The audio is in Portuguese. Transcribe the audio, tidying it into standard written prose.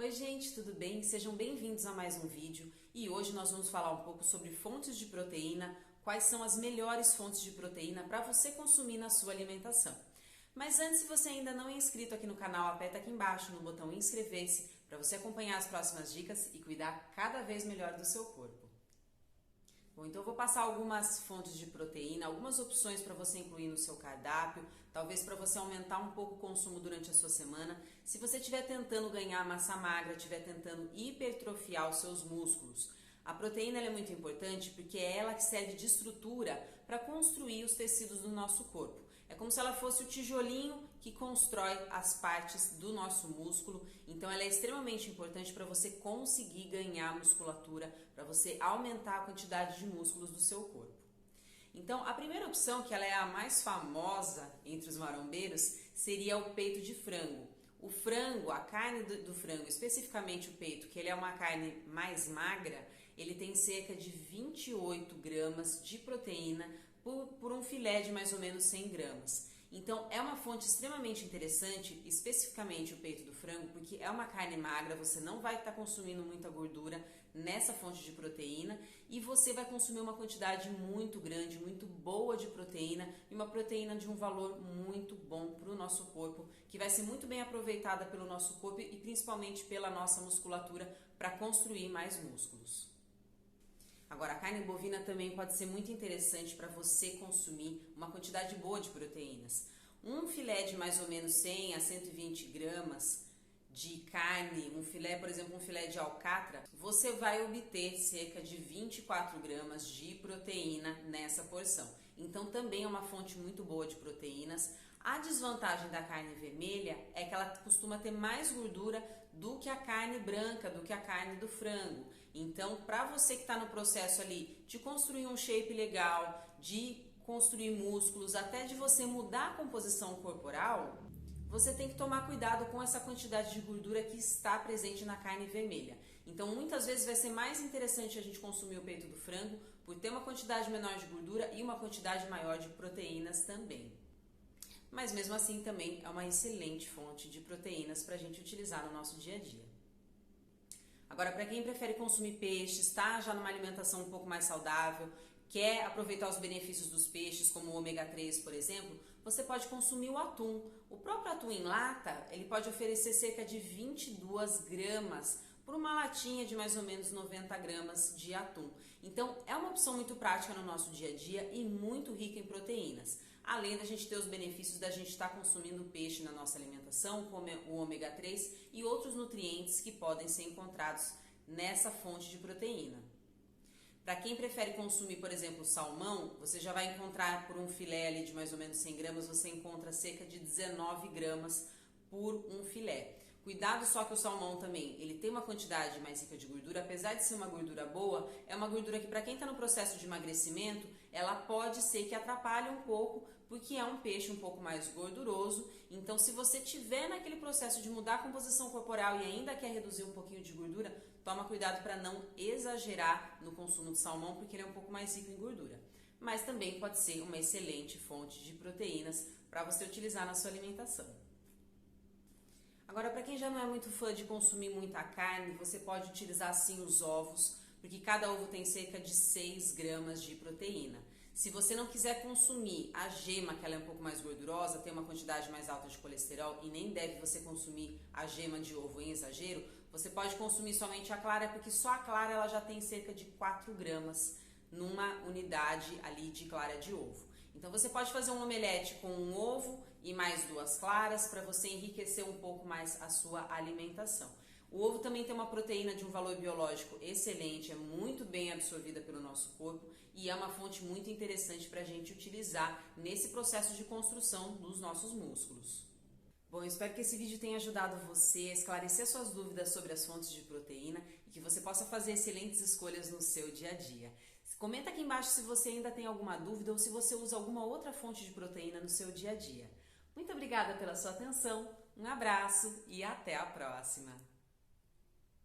Oi gente, tudo bem? Sejam bem-vindos a mais um vídeo e hoje nós vamos falar um pouco sobre fontes de proteína, quais são as melhores fontes de proteína para você consumir na sua alimentação. Mas antes, se você ainda não é inscrito aqui no canal, aperta aqui embaixo no botão inscrever-se para você acompanhar as próximas dicas e cuidar cada vez melhor do seu corpo. Bom, então eu vou passar algumas fontes de proteína, algumas opções para você incluir no seu cardápio, talvez para você aumentar um pouco o consumo durante a sua semana. Se você estiver tentando ganhar massa magra, estiver tentando hipertrofiar os seus músculos, a proteína é muito importante porque é ela que serve de estrutura para construir os tecidos do nosso corpo. É como se ela fosse o tijolinho que constrói as partes do nosso músculo. Então ela é extremamente importante para você conseguir ganhar musculatura, para você aumentar a quantidade de músculos do seu corpo. Então a primeira opção, que ela é a mais famosa entre os marombeiros, seria o peito de frango. O frango, a carne do frango, especificamente o peito, que ele é uma carne mais magra, ele tem cerca de 28 gramas de proteína por um filé de mais ou menos 100 gramas. Então é uma fonte extremamente interessante, especificamente o peito do frango, porque é uma carne magra, você não vai estar consumindo muita gordura nessa fonte de proteína e você vai consumir uma quantidade muito grande, muito boa de proteína e uma proteína de um valor muito bom para o nosso corpo, que vai ser muito bem aproveitada pelo nosso corpo e principalmente pela nossa musculatura para construir mais músculos. Agora, a carne bovina também pode ser muito interessante para você consumir uma quantidade boa de proteínas. Um filé de mais ou menos 100 a 120 gramas de carne, um filé, por exemplo, um filé de alcatra, você vai obter cerca de 24 gramas de proteína nessa porção. Então, também é uma fonte muito boa de proteínas. A desvantagem da carne vermelha é que ela costuma ter mais gordura do que a carne branca, do que a carne do frango. Então, para você que está no processo ali de construir um shape legal, de construir músculos, até de você mudar a composição corporal, você tem que tomar cuidado com essa quantidade de gordura que está presente na carne vermelha. Então, muitas vezes vai ser mais interessante a gente consumir o peito do frango por ter uma quantidade menor de gordura e uma quantidade maior de proteínas também. Mas mesmo assim também é uma excelente fonte de proteínas para a gente utilizar no nosso dia a dia. Agora, para quem prefere consumir peixe, está já numa alimentação um pouco mais saudável, quer aproveitar os benefícios dos peixes, como o ômega 3, por exemplo, você pode consumir o atum. O próprio atum em lata, ele pode oferecer cerca de 22 gramas por uma latinha de mais ou menos 90 gramas de atum. Então, é uma opção muito prática no nosso dia a dia e muito rica em proteínas. Além da gente ter os benefícios da gente estar consumindo peixe na nossa alimentação, como o ômega 3 e outros nutrientes que podem ser encontrados nessa fonte de proteína. Para quem prefere consumir, por exemplo, salmão, você já vai encontrar por um filé ali de mais ou menos 100 gramas, você encontra cerca de 19 gramas por um filé. Cuidado só que o salmão também, ele tem uma quantidade mais rica de gordura, apesar de ser uma gordura boa, é uma gordura que para quem está no processo de emagrecimento, ela pode ser que atrapalhe um pouco, porque é um peixe um pouco mais gorduroso. Então, se você tiver naquele processo de mudar a composição corporal e ainda quer reduzir um pouquinho de gordura, toma cuidado para não exagerar no consumo de salmão, porque ele é um pouco mais rico em gordura. Mas também pode ser uma excelente fonte de proteínas para você utilizar na sua alimentação. Agora, para quem já não é muito fã de consumir muita carne, você pode utilizar sim os ovos, porque cada ovo tem cerca de 6 gramas de proteína. Se você não quiser consumir a gema, que ela é um pouco mais gordurosa, tem uma quantidade mais alta de colesterol e nem deve você consumir a gema de ovo em exagero, você pode consumir somente a clara, porque só a clara ela já tem cerca de 4 gramas numa unidade ali de clara de ovo. Então você pode fazer um omelete com um ovo e mais 2 claras para você enriquecer um pouco mais a sua alimentação. O ovo também tem uma proteína de um valor biológico excelente, é muito bem absorvida pelo nosso corpo e é uma fonte muito interessante para a gente utilizar nesse processo de construção dos nossos músculos. Bom, eu espero que esse vídeo tenha ajudado você a esclarecer suas dúvidas sobre as fontes de proteína e que você possa fazer excelentes escolhas no seu dia a dia. Comenta aqui embaixo se você ainda tem alguma dúvida ou se você usa alguma outra fonte de proteína no seu dia a dia. Muito obrigada pela sua atenção, um abraço e até a próxima!